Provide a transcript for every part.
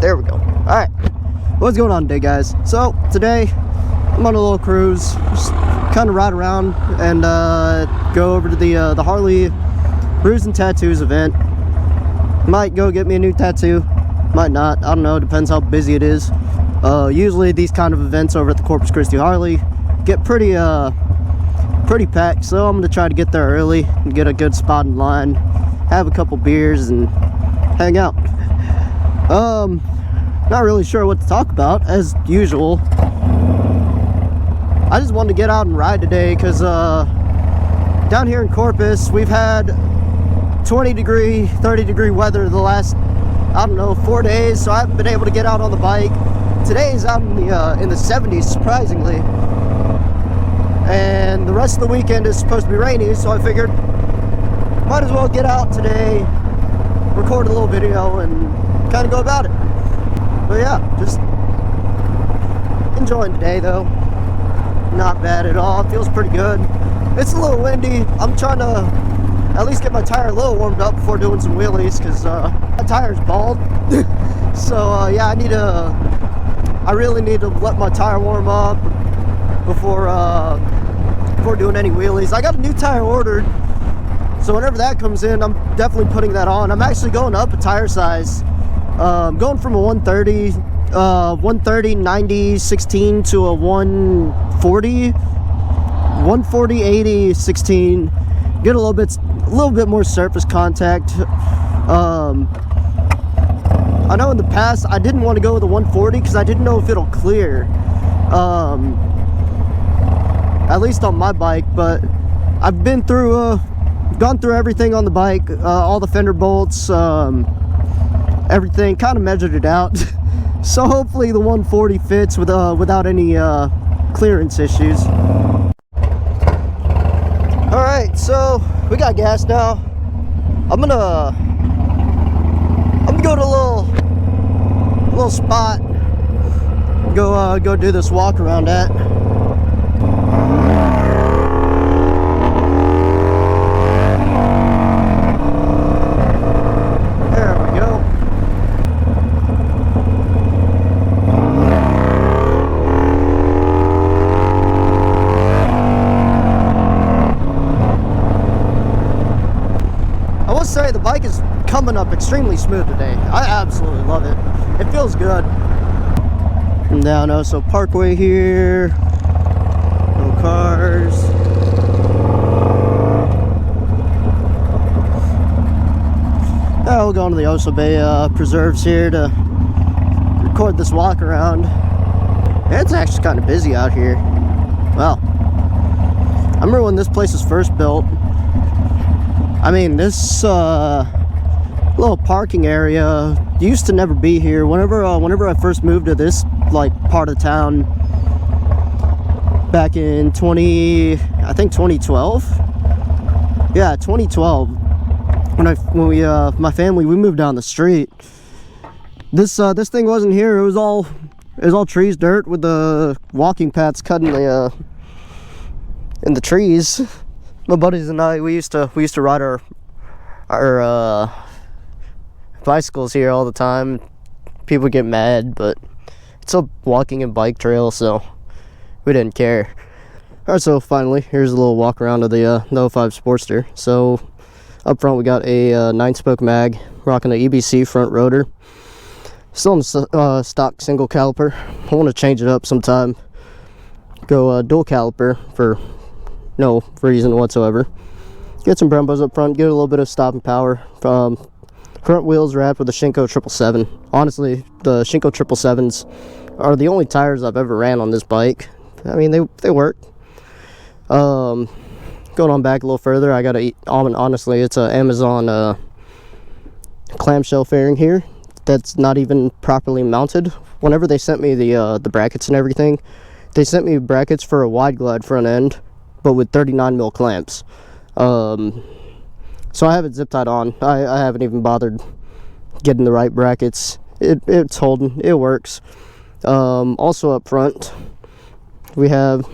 There we go. Alright, what's going on today, guys? So today I'm on a little cruise, just kind of ride around and go over to the Harley Brews and Tattoos event. Might go get me a new tattoo, might not, I don't know, depends how busy it is. Usually these kind of events over at the Corpus Christi Harley get pretty packed, so I'm gonna try to get there early and get a good spot in line, have a couple beers and hang out. Not really sure what to talk about as usual. I just wanted to get out and ride today because down here in Corpus we've had 20-degree, 30-degree weather the last, I don't know, 4 days, so I haven't been able to get out on the bike. Today's out in the 70s, surprisingly, and the rest of the weekend is supposed to be rainy, so I figured might as well get out today, record a little video and kind of go about it. But yeah, just enjoying today though. Not bad at all, it feels pretty good. It's a little windy. I'm trying to at least get my tire a little warmed up before doing some wheelies, because my tire's bald. So yeah, I really need to let my tire warm up before doing any wheelies. I got a new tire ordered, so whenever that comes in, I'm definitely putting that on. I'm actually going up a tire size. Going from a 130 90 16 to a 140 80 16. Get a little bit more surface contact. I know in the past I didn't want to go with a 140 because I didn't know if it'll clear, at least on my bike. But I've been through gone through everything on the bike, all the fender bolts, everything, kind of measured it out. So hopefully the 140 fits without any clearance issues. Alright, so we got gas now. I'm gonna go to a little spot, go do this walk around at. There we go. I will say the bike is coming up extremely smooth today. I absolutely love it. It feels good. Down Oso Parkway here. No cars. We'll go into the Oso Bay preserves here to record this walk around. It's actually kind of busy out here. Well, I remember when this place was first built. I mean, this little parking area used to never be here. Whenever I first moved to this part of town back in 2012. Yeah, 2012. When my family, we moved down the street. This thing wasn't here. It was all trees, dirt, with the walking paths cut in the trees. My buddies and I, we used to ride our bicycles here all the time. People get mad, but it's a walking and bike trail, so we didn't care. Alright, so finally, here's a little walk around of the 05 Sporster. So up front we got a 9-spoke mag, rocking the EBC front rotor. Still on the stock single caliper. I want to change it up sometime. Go dual caliper for no reason whatsoever. Get some Brembos up front, get a little bit of stopping power. Front wheels wrapped with a Shinko 777. Honestly, the Shinko 777s are the only tires I've ever ran on this bike. I mean, they work. Going on back a little further, I got honestly, it's an Amazon clamshell fairing here that's not even properly mounted. Whenever they sent me the brackets and everything, they sent me brackets for a wide glide front end, but with 39mm clamps. So I have it zip tied on. I haven't even bothered getting the right brackets. It's holding, it works. Also up front we have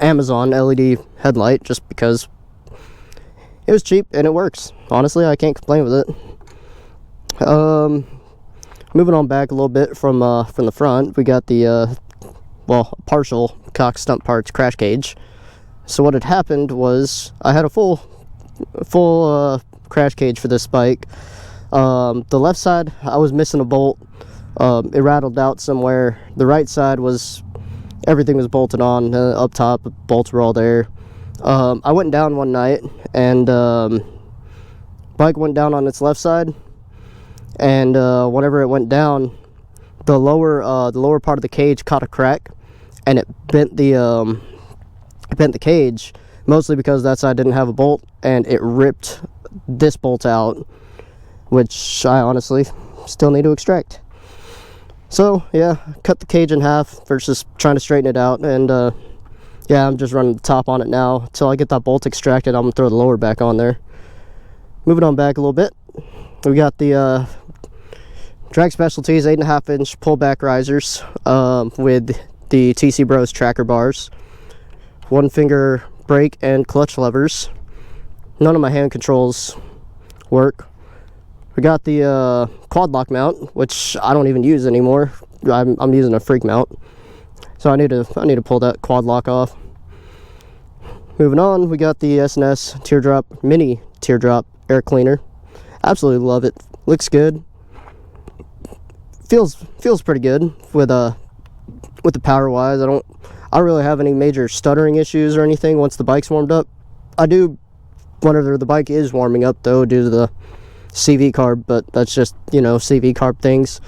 Amazon LED headlight, just because it was cheap and it works. Honestly, I can't complain with it. Moving on back a little bit from the front, we got the partial cock stump parts crash cage. So what had happened was I had a full crash cage for this bike. The left side, I was missing a bolt. It rattled out somewhere. The right side was, everything was bolted on up top. Bolts were all there. I went down one night, and bike went down on its left side, and whenever it went down, the lower part of the cage caught a crack, and it bent the cage, mostly because that side didn't have a bolt, and it ripped this bolt out, which I honestly still need to extract. So yeah, cut the cage in half versus trying to straighten it out, and yeah, I'm just running the top on it now. Until I get that bolt extracted, I'm gonna throw the lower back on there. Moving on back a little bit, we got the Drag Specialties 8.5 inch pullback risers with the TC Bros tracker bars, 1-finger brake and clutch levers. None of my hand controls work. We got the quad lock mount, which I don't even use anymore. I'm using a freak mount, so I need to pull that quad lock off. Moving on, we got the S&S mini teardrop air cleaner. Absolutely love it. Looks good. Feels pretty good with the power wise. I don't really have any major stuttering issues or anything once the bike's warmed up. I do whenever the bike is warming up though, due to the CV carb, but that's just, you know, CV carb things.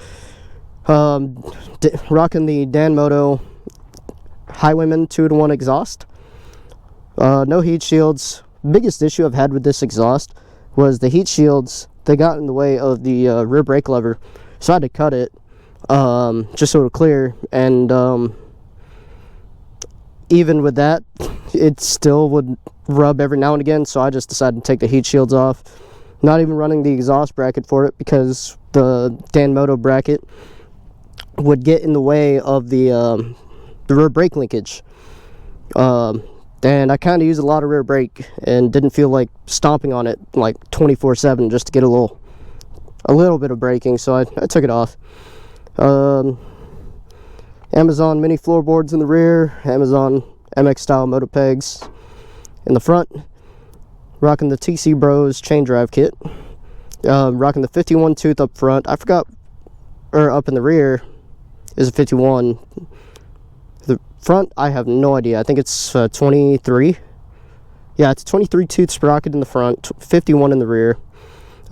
Rocking the Danmoto Highwayman 2-to-1 exhaust. No heat shields. Biggest issue I've had with this exhaust was the heat shields. They got in the way of the rear brake lever, so I had to cut it just so it would clear, and even with that, it still would rub every now and again, so I just decided to take the heat shields off. Not even running the exhaust bracket for it, because the Danmoto bracket would get in the way of the rear brake linkage. And I kind of used a lot of rear brake and didn't feel like stomping on it like 24/7 just to get a little bit of braking, so I took it off. Amazon mini floorboards in the rear, Amazon MX style moto pegs in the front. Rocking the TC Bros chain drive kit. Rocking the 51 tooth up front. I forgot, or up in the rear is a 51. The front, I have no idea. I think it's 23. Yeah, it's a 23 tooth sprocket in the front, 51 in the rear.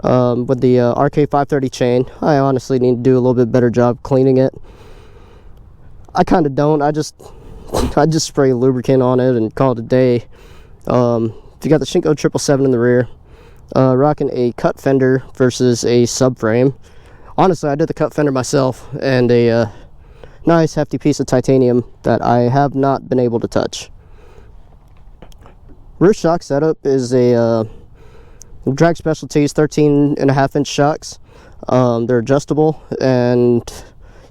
With the RK530 chain. I honestly need to do a little bit better job cleaning it. I kind of don't. I just spray lubricant on it and call it a day. You got the Shinko 777 in the rear. Rocking a cut fender versus a subframe. Honestly, I did the cut fender myself, and a nice hefty piece of titanium that I have not been able to touch. Rear shock setup is a Drag Specialties 13.5 inch shocks. They're adjustable, and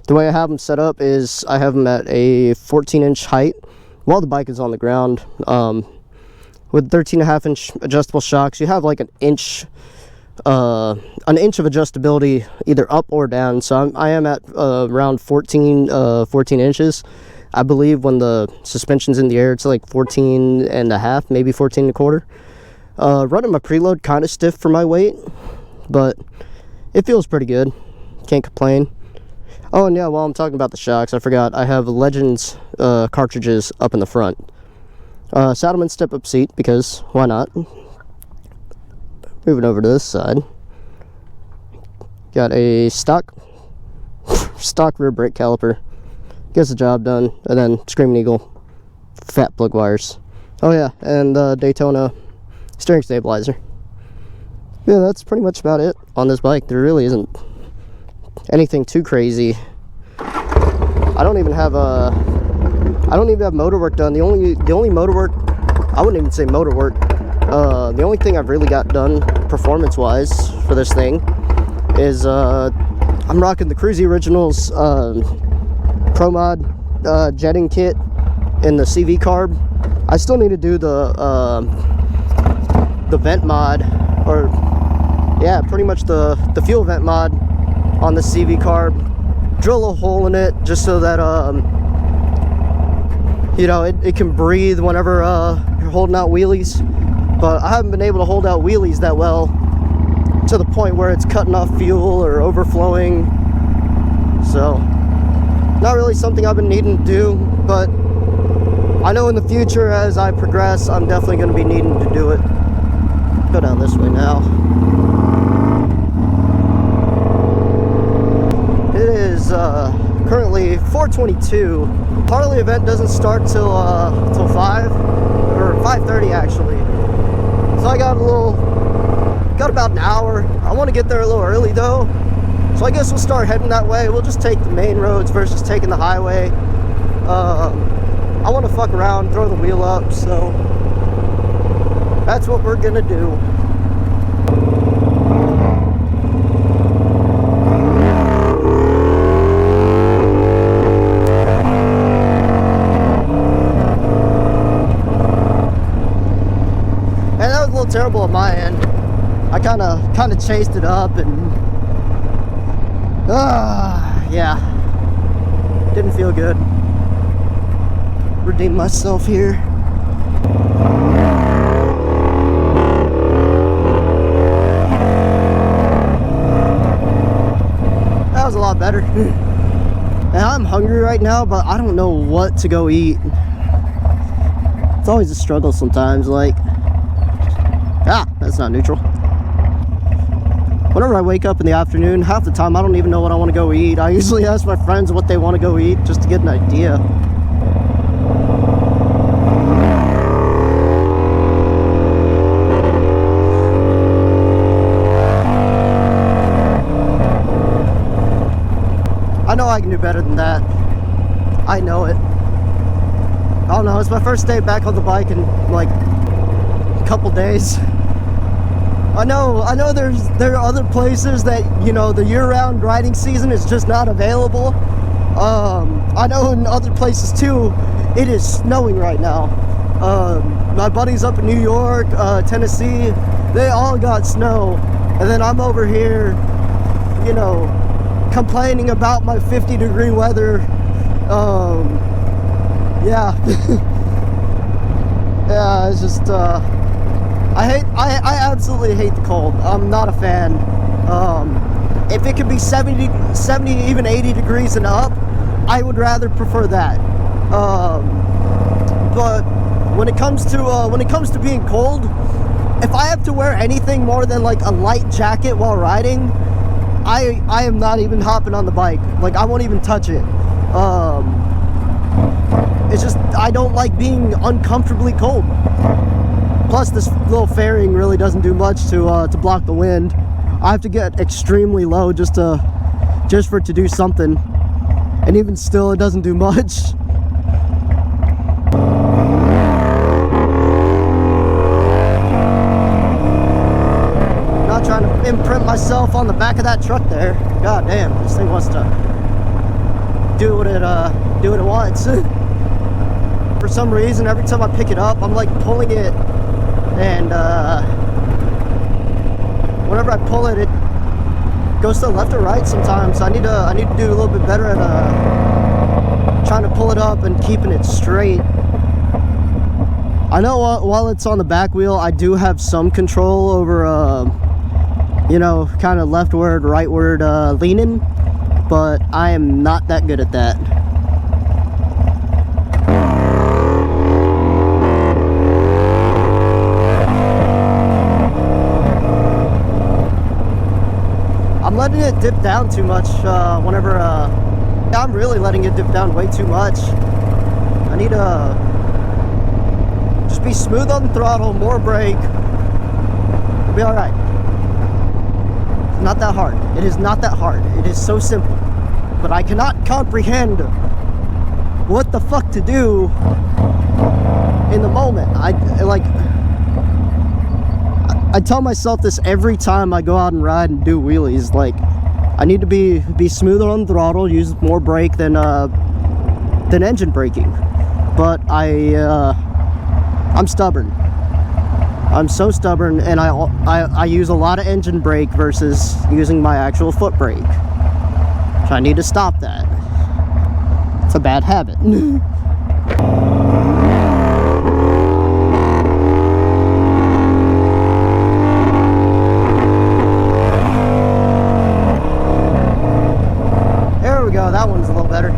the way I have them set up is I have them at a 14 inch height while the bike is on the ground. With 13.5 inch adjustable shocks, you have like an inch of adjustability either up or down. So I am at around 14 inches. I believe when the suspension's in the air, it's like 14.5, maybe 14.25. Running my preload kind of stiff for my weight, but it feels pretty good. Can't complain. Oh, and yeah, while I'm talking about the shocks, I forgot I have Legends cartridges up in the front. Saddleman step-up seat, because why not? Moving over to this side, got a stock rear brake caliper. Gets the job done. And then Screaming Eagle fat plug wires. Oh yeah, and Daytona steering stabilizer. Yeah, that's pretty much about it on this bike. There really isn't anything too crazy. I don't even have motor work done. The only motor work, I wouldn't even say motor work. The only thing I've really got done performance wise for this thing is I'm rocking the Cruzy Originals Pro Mod jetting kit in the CV carb. I still need to do the vent mod, or yeah, pretty much the fuel vent mod on the CV carb, drill a hole in it just so that you know, it can breathe whenever you're holding out wheelies. But I haven't been able to hold out wheelies that well to the point where it's cutting off fuel or overflowing. So not really something I've been needing to do, but I know in the future as I progress, I'm definitely going to be needing to do it. Go down this way now. It is currently 4:22. Harley event doesn't start till 5 or 5:30 actually. So I got about an hour. I want to get there a little early though. So I guess we'll start heading that way. We'll just take the main roads versus taking the highway. I want to fuck around, throw the wheel up, so that's what we're gonna do. And that was a little terrible on my end. I kind of chased it up and yeah, didn't feel good. Redeem myself here. That was a lot better. And I'm hungry right now, but I don't know what to go eat. It's always a struggle sometimes, like, that's not neutral. Whenever I wake up in the afternoon, half the time I don't even know what I want to go eat. I usually ask my friends what they want to go eat just to get an idea. I know I can do better than that. I know it. I don't know, it's my first day back on the bike in like a couple days. I know there are other places that, you know, the year-round riding season is just not available. I know in other places too, it is snowing right now. My buddies up in New York, Tennessee, they all got snow. And then I'm over here, you know, complaining about my 50-degree weather. Yeah. Yeah, it's just, I absolutely hate the cold. I'm not a fan. If it could be 70, even 80 degrees and up, I would rather prefer that. But when it comes to being cold, if I have to wear anything more than like a light jacket while riding, I am not even hopping on the bike. Like, I won't even touch it. It's just, I don't like being uncomfortably cold. Plus, this little fairing really doesn't do much to block the wind. I have to get extremely low just for it to do something. And even still, it doesn't do much. Not trying to imprint myself on the back of that truck there. God damn, this thing wants to do what it wants. For some reason, every time I pick it up, I'm like pulling it, and whenever I pull it, it goes to the left or right sometimes. So I need to do a little bit better at trying to pull it up and keeping it straight. I know while it's on the back wheel, I do have some control over you know, kind of leftward, rightward leaning, but I am not that good at that. I'm letting it dip down too much whenever I'm really letting it dip down way too much. I need to just be smooth on the throttle, more brake. Be all right. It's not that hard. It is not that hard. It is so simple. But I cannot comprehend what the fuck to do in the moment. I tell myself this every time I go out and ride and do wheelies. Like, I need to be smoother on the throttle, use more brake than engine braking. But I'm stubborn. I'm so stubborn, and I use a lot of engine brake versus using my actual foot brake. So I need to stop that. It's a bad habit. There we go, that one's a little better.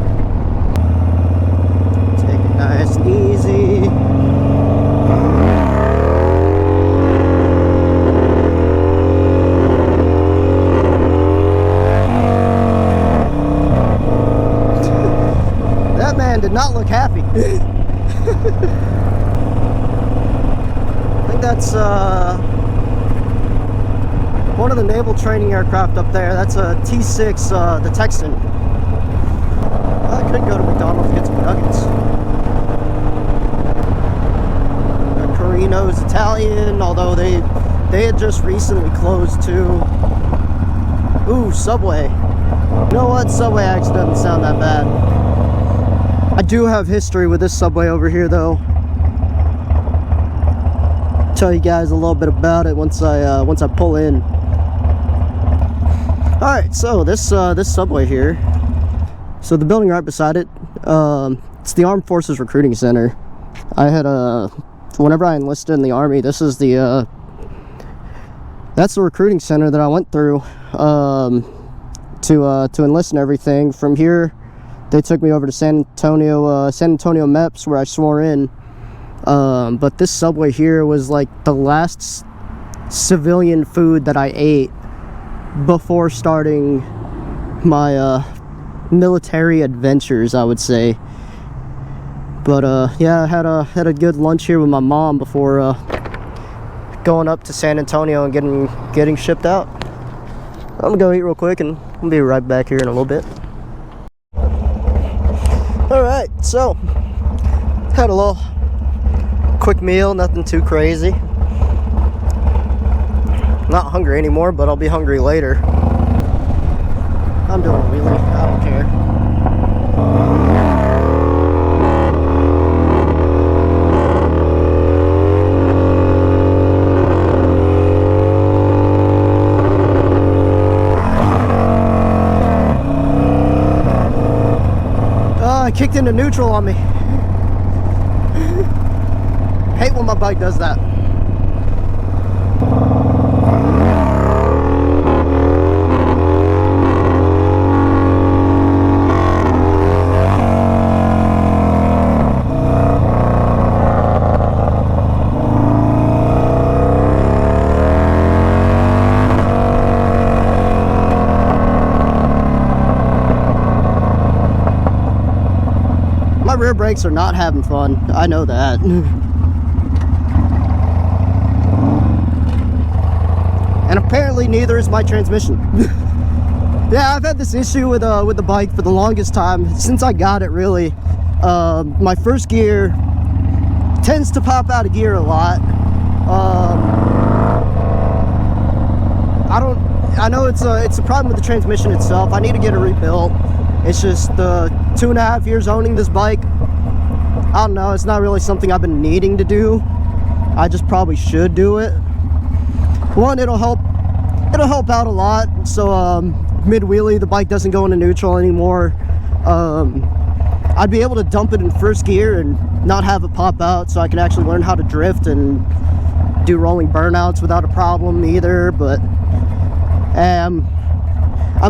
Take it nice and easy. That man did not look happy. I think that's one of the naval training aircraft up there. That's a T6, the Texan. I could go to McDonald's and get some nuggets. Carino's Italian, although they had just recently closed too. Ooh, Subway. You know what? Subway actually doesn't sound that bad. I do have history with this Subway over here, though. Tell you guys a little bit about it once I pull in. All right, so this Subway here. So the building right beside it, it's the Armed Forces Recruiting Center. I had whenever I enlisted in the Army, this is that's the recruiting center that I went through to enlist and everything. From here, they took me over to San Antonio MEPS, where I swore in. But this Subway here was like the last civilian food that I ate before starting my military adventures, I would say. But yeah, I had a good lunch here with my mom before going up to San Antonio and getting shipped out. I'm gonna go eat real quick and I'll be right back here in a little bit. Alright, so had a little quick meal, nothing too crazy. Not hungry anymore, but I'll be hungry later. I'm doing a wheelie, I don't care. It kicked into neutral on me. Hate when my bike does that. My rear brakes are not having fun. I know that. And apparently neither is my transmission. Yeah, I've had this issue with the bike for the longest time, since I got it, really. My first gear tends to pop out of gear a lot. I know it's a problem with the transmission itself. I need to get it rebuilt. It's just 2.5 years owning this bike. I don't know, it's not really something I've been needing to do. I just probably should do it. One, it'll help out a lot. So mid wheelie, the bike doesn't go into neutral anymore. I'd be able to dump it in first gear and not have it pop out, so I can actually learn how to drift and do rolling burnouts without a problem either. But I'm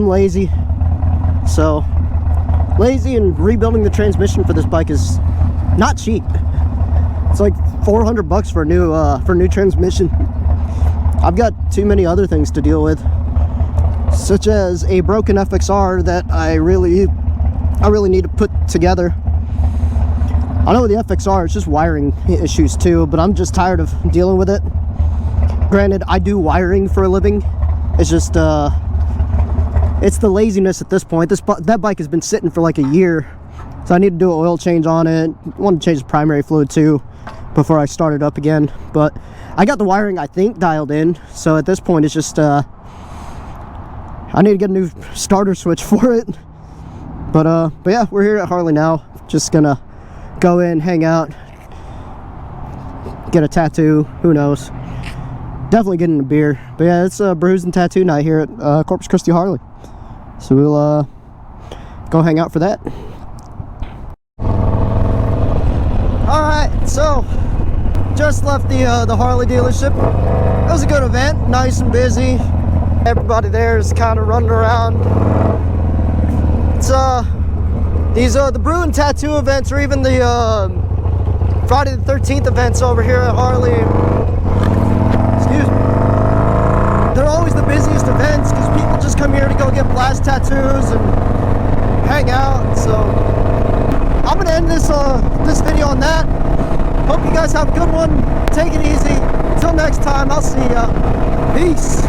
lazy, so lazy, and rebuilding the transmission for this bike is not cheap. It's like $400 for a new transmission. I've got too many other things to deal with, such as a broken FXR that I really need to put together. I know with the FXR it's just wiring issues too, but I'm just tired of dealing with it. Granted, I do wiring for a living. It's just it's the laziness at this point. That bike has been sitting for like a year, so I need to do an oil change on it. I want to change the primary fluid too before I start it up again. But I got the wiring, I think, dialed in, so at this point it's just I need to get a new starter switch for it. But yeah, we're here at Harley now. Just gonna go in, hang out, get a tattoo, who knows. Definitely getting a beer. But yeah, it's Brews and tattoo night here at Corpus Christi Harley. So go hang out for that. Alright, so just left the Harley dealership. It was a good event, nice and busy. Everybody there is kind of running around. It's the Brew and Tattoo events, or even the Friday the 13th events over here at Harley. Excuse me. They're always the busiest events because people just come here to go get blast tattoos and hang out. So I'm gonna end this video on that. Hope you guys have a good one. Take it easy. Until next time, I'll see ya. Peace.